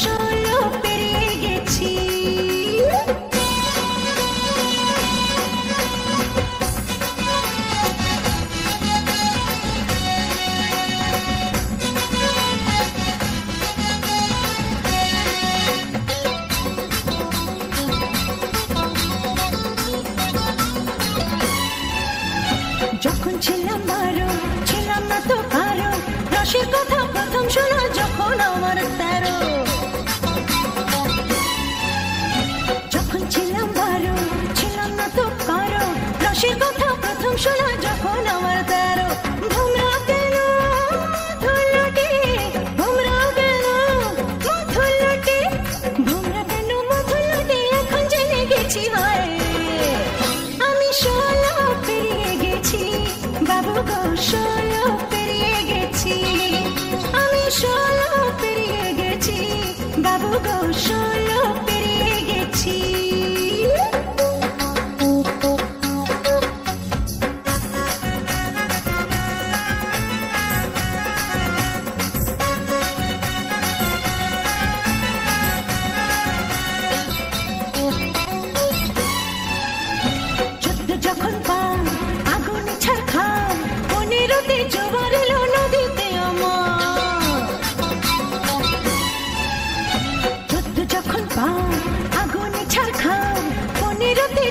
ষোলো পেরিয়ে গেছি। যখন ছিলাম 12 ছিলাম না তো কারো, রসের কথা প্রথম শোনা যখন আমার 13। যখন ছিলাম 12 ছিলাম না তো কারো, রসের কথা প্রথম শোনা যখন আমার 13। ভোমরা কেন ধুলোটি, ভোমরা কেন ধুলোটি, ভোমরা কেন ধুলোটি, এখন জেনে গেছি হয় আমি 16 পেরিয়ে গেছি। বাবু গো 16 পেরিয়ে গেছি, আমি 16 পেরিয়ে গেছি। বাবু গো 16 পেরিয়ে গেছি। যখন পান আগুনে ছাড়খাম, 15তে জোয়ার এলো নদীতে আমার। যখন পান আগুনে ছাড়খাম, 15তে